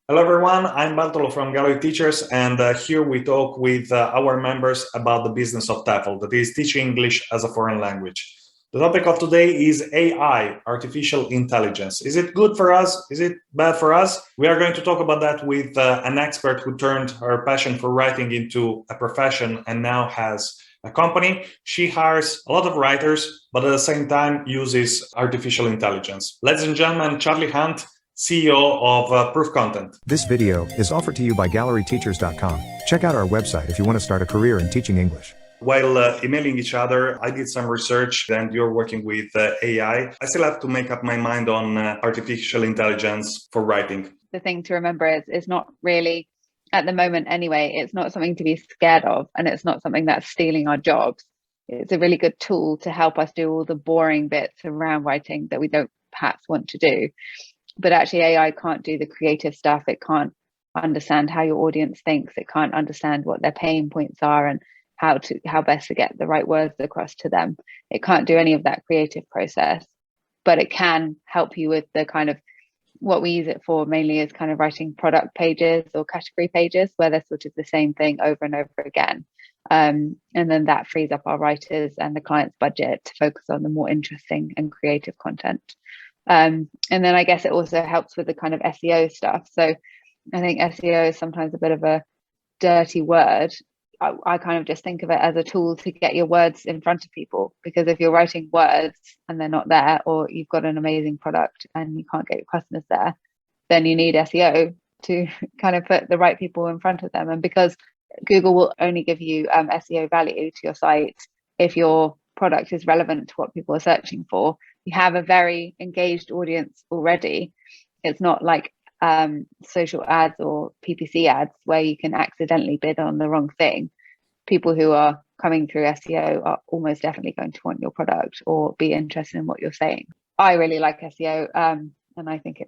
Hello everyone, I'm Bartolo from Gallery Teachers, and here we talk with our members about the business of TEFL, that is teaching English as a foreign language. The topic of today is AI, artificial intelligence. Is it good for us? Is it bad for us? We are going to talk about that with an expert who turned her passion for writing into a profession and now has a company. She hires a lot of writers, but at the same time uses artificial intelligence. Ladies and gentlemen, Charli Hunt, CEO of Proof Content. This video is offered to you by galleryteachers.com. Check out our website if you want to start a career in teaching English. While emailing each other, I did some research, and you're working with AI. I still have to make up my mind on artificial intelligence for writing. The thing to remember is it's not really, at the moment anyway, it's not something to be scared of, and it's not something that's stealing our jobs. It's a really good tool to help us do all the boring bits around writing that we don't perhaps want to do. But actually AI can't do the creative stuff. It can't understand how your audience thinks. It can't understand what their pain points are and how best to get the right words across to them. It can't do any of that creative process, but it can help you with the kind of, what we use it for mainly is kind of writing product pages or category pages where they're sort of the same thing over and over again. And then that frees up our writers and the client's budget to focus on the more interesting and creative content. And then I guess it also helps with the kind of SEO stuff. So I think SEO is sometimes a bit of a dirty word. I kind of just think of it as a tool to get your words in front of people, because if you're writing words and they're not there, or you've got an amazing product and you can't get your customers there, then you need SEO to kind of put the right people in front of them. And because Google will only give you SEO value to your site if your product is relevant to what people are searching for, you have a very engaged audience already. It's not like social ads or PPC ads where you can accidentally bid on the wrong thing. People who are coming through SEO are almost definitely going to want your product or be interested in what you're saying. I really like SEO, and I think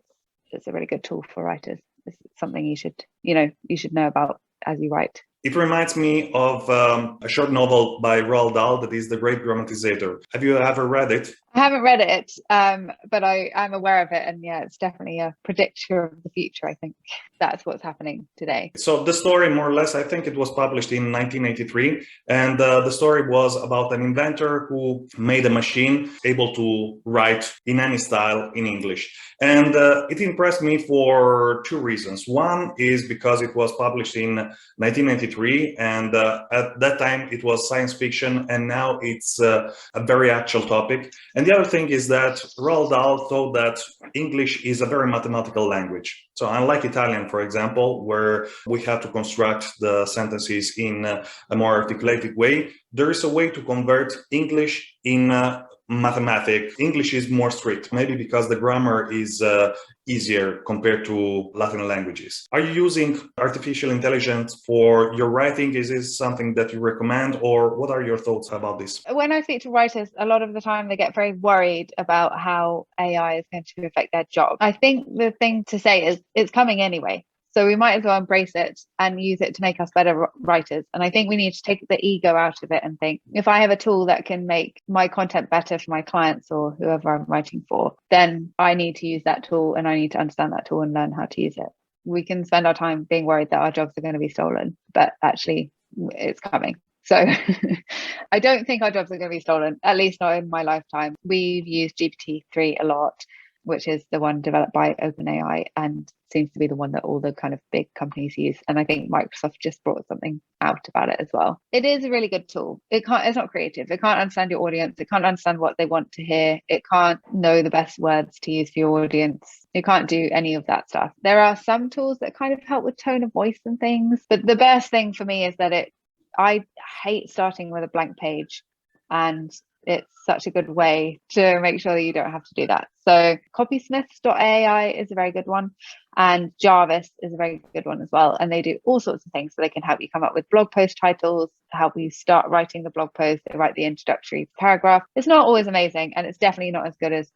it's a really good tool for writers. It's something you should know about as you write. It reminds me of a short novel by Roald Dahl that is The Great Grammatizator. Have you ever read it? I haven't read it, but I'm aware of it. And yeah, it's definitely a predictor of the future. I think that's what's happening today. So the story, more or less, I think it was published in 1983. And the story was about an inventor who made a machine able to write in any style in English. And it impressed me for two reasons. One is because it was published in 1993, and at that time it was science fiction, and now it's a very actual topic. And the other thing is that Roald Dahl thought that English is a very mathematical language. So unlike Italian, for example, where we have to construct the sentences in a more articulated way, there is a way to convert English in mathematics. English is more strict, maybe because the grammar is easier compared to Latin languages. Are you using artificial intelligence for your writing? Is this something that you recommend, or what are your thoughts about this? When I speak to writers, a lot of the time they get very worried about how AI is going to affect their job. I think the thing to say is it's coming anyway. So we might as well embrace it and use it to make us better writers. And I think we need to take the ego out of it and think, if I have a tool that can make my content better for my clients or whoever I'm writing for, then I need to use that tool, and I need to understand that tool and learn how to use it. We can spend our time being worried that our jobs are going to be stolen, but actually it's coming. So I don't think our jobs are going to be stolen, at least not in my lifetime. We've used GPT-3 a lot, which is the one developed by OpenAI and seems to be the one that all the kind of big companies use. And I think Microsoft just brought something out about it as well. It is a really good tool. It's not creative. It can't understand your audience. It can't understand what they want to hear. It can't know the best words to use for your audience. It can't do any of that stuff. There are some tools that kind of help with tone of voice and things. But the best thing for me is that I hate starting with a blank page, and it's such a good way to make sure that you don't have to do that. So copysmiths.ai is a very good one, and Jarvis is a very good one as well. And they do all sorts of things. So they can help you come up with blog post titles, help you start writing the blog post, they write the introductory paragraph. It's not always amazing, and it's definitely not as good as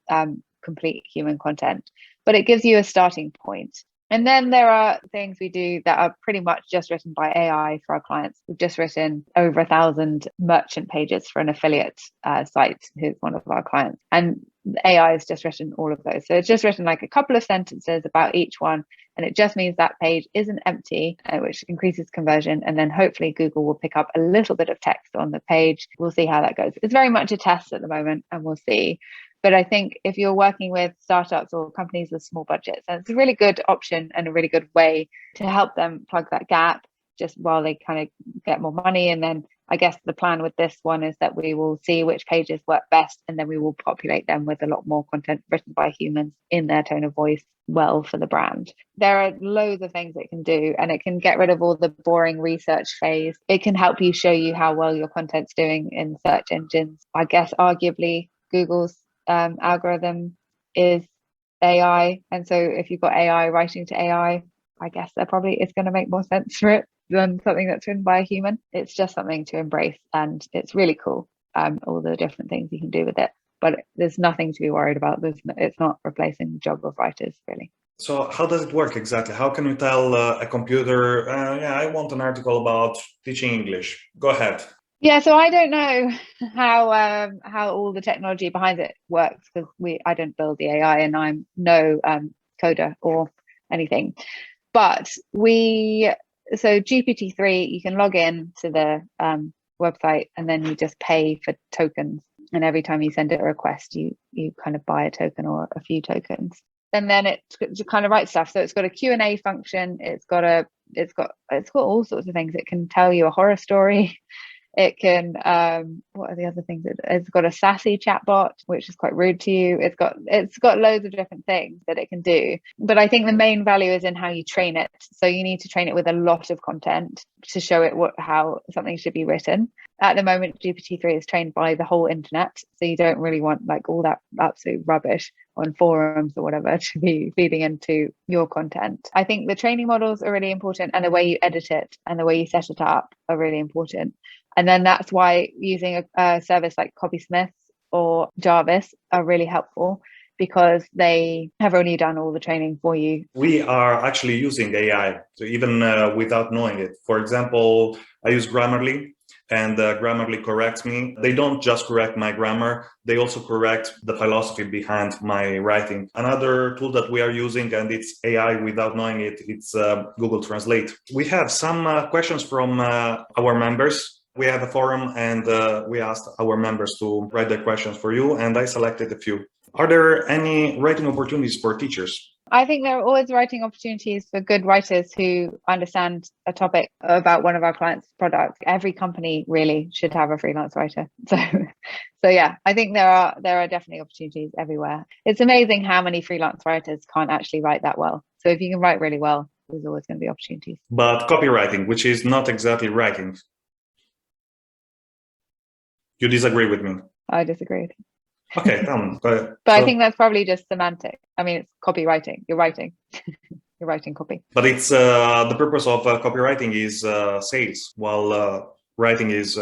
complete human content, but it gives you a starting point. And then there are things we do that are pretty much just written by AI for our clients. We've just written over 1,000 merchant pages for an affiliate site who's one of our clients. And AI has just written all of those. So it's just written like a couple of sentences about each one, And it just means that page isn't empty, which increases conversion. And then hopefully Google will pick up a little bit of text on the page. We'll see how that goes. It's very much a test at the moment, and we'll see. But I think if you're working with startups or companies with small budgets, and it's a really good option and a really good way to help them plug that gap just while they kind of get more money. And then I guess the plan with this one is that we will see which pages work best, and then we will populate them with a lot more content written by humans in their tone of voice well for the brand. There are loads of things it can do, and it can get rid of all the boring research phase. It can help you show you how well your content's doing in search engines. I guess arguably Google's algorithm is AI, and so if you've got AI writing to AI, I guess there probably is going to make more sense for it than something that's written by a human. It's just something to embrace, and it's really cool, all the different things you can do with it, but there's nothing to be worried about. It's not replacing the job of writers, really. So how does it work exactly? How can you tell a computer, I want an article about teaching English? Go ahead. Yeah, so I don't know how all the technology behind it works, because I don't build the AI, and I'm no coder or anything. But so GPT-3, you can log in to the website, and then you just pay for tokens. And every time you send it a request, you kind of buy a token or a few tokens. And then it kind of writes stuff. So it's got a Q&A function. It's got all sorts of things. It can tell you a horror story. It can, what are the other things? It's got a sassy chatbot, which is quite rude to you. It's got loads of different things that it can do. But I think the main value is in how you train it. So you need to train it with a lot of content to show it how something should be written. At the moment, GPT-3 is trained by the whole internet. So you don't really want like all that absolute rubbish on forums or whatever to be feeding into your content. I think the training models are really important, and the way you edit it and the way you set it up are really important. And then that's why using a service like Copysmith or Jarvis are really helpful, because they have already done all the training for you. We are actually using AI, so even without knowing it. For example, I use Grammarly, and Grammarly corrects me. They don't just correct my grammar, they also correct the philosophy behind my writing. Another tool that we are using, and it's AI without knowing it, it's Google Translate. We have some questions from our members. We have a forum, and we asked our members to write their questions for you, and I selected a few. Are there any writing opportunities for teachers? I think there are always writing opportunities for good writers who understand a topic about one of our clients' products. Every company really should have a freelance writer. So yeah, I think there are definitely opportunities everywhere. It's amazing how many freelance writers can't actually write that well. So if you can write really well, there's always going to be opportunities. But copywriting, which is not exactly writing. You disagree with me? I disagree with you. Okay, tell me. But I think that's probably just semantic. I mean, it's copywriting. You're writing. You're writing copy. But it's the purpose of copywriting is sales, while writing is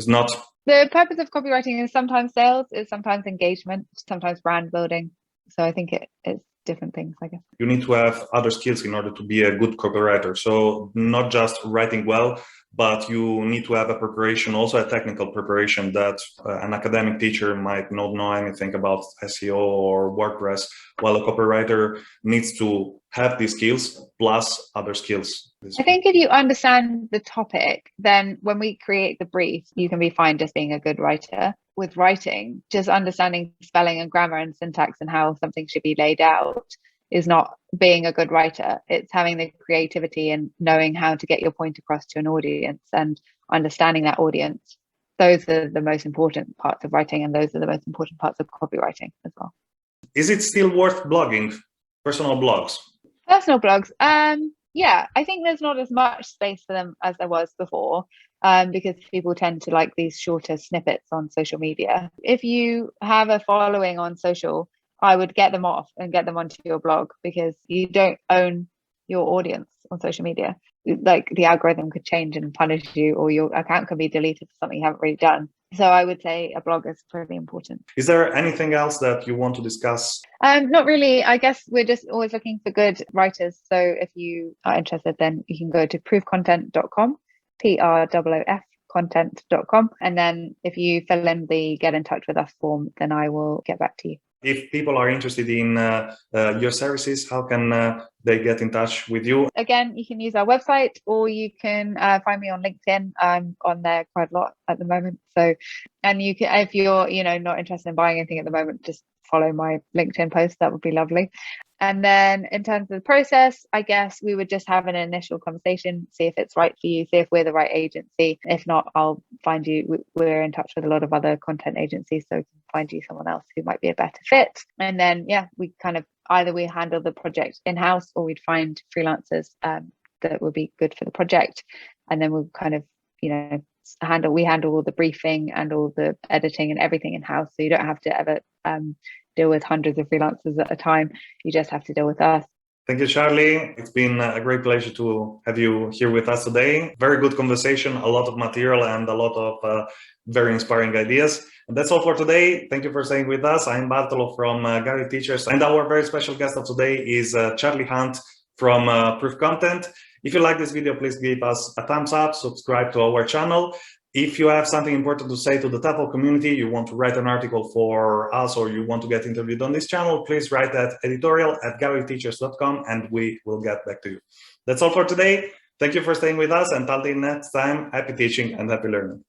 not. The purpose of copywriting is sometimes sales, is sometimes engagement, sometimes brand building. So I think it's different things, I guess. You need to have other skills in order to be a good copywriter. So not just writing well, but you need to have a preparation, also a technical preparation that an academic teacher might not know anything about SEO or WordPress, while a copywriter needs to have these skills plus other skills. I think if you understand the topic, then when we create the brief, you can be fine just being a good writer. With writing, just understanding spelling and grammar and syntax and how something should be laid out is not being a good writer. It's having the creativity and knowing how to get your point across to an audience and understanding that audience. Those are the most important parts of writing, and those are the most important parts of copywriting as well. Is it still worth blogging? Personal blogs? Personal blogs? Yeah, I think there's not as much space for them as there was before, because people tend to like these shorter snippets on social media. If you have a following on social, I would get them off and get them onto your blog, because you don't own your audience on social media. Like, the algorithm could change and punish you, or your account could be deleted for something you haven't really done. So I would say a blog is pretty important. Is there anything else that you want to discuss? Not really. I guess we're just always looking for good writers. So if you are interested, then you can go to proofcontent.com, PROOF content.com. And then if you fill in the get in touch with us form, then I will get back to you. If people are interested in your services, how can they get in touch with you? Again, you can use our website, or you can find me on LinkedIn. I'm on there quite a lot at the moment. So, and you can, if you're, not interested in buying anything at the moment, just follow my LinkedIn post. That would be lovely. And then in terms of the process, I guess we would just have an initial conversation, see if it's right for you, see if we're the right agency. If not, I'll find you. We're in touch with a lot of other content agencies, so we can find you someone else who might be a better fit. And then, we kind of either we handle the project in-house, or we'd find freelancers that would be good for the project. And then we'll kind of, we handle all the briefing and all the editing and everything in-house. So you don't have to ever deal with hundreds of freelancers at a time. You just have to deal with us. Thank you, Charli. It's been a great pleasure to have you here with us today. Very good conversation, a lot of material, and a lot of very inspiring ideas. And that's all for today. Thank you for staying with us. I'm Bartolo from Gallery Teachers, and our very special guest of today is Charli Hunt from Proof Content. If you like this video, please give us a thumbs up, subscribe to our channel. If you have something important to say to the TEFL community, you want to write an article for us, or you want to get interviewed on this channel, please write at editorial@galleryteachers.com and we will get back to you. That's all for today. Thank you for staying with us, and until next time, happy teaching and happy learning.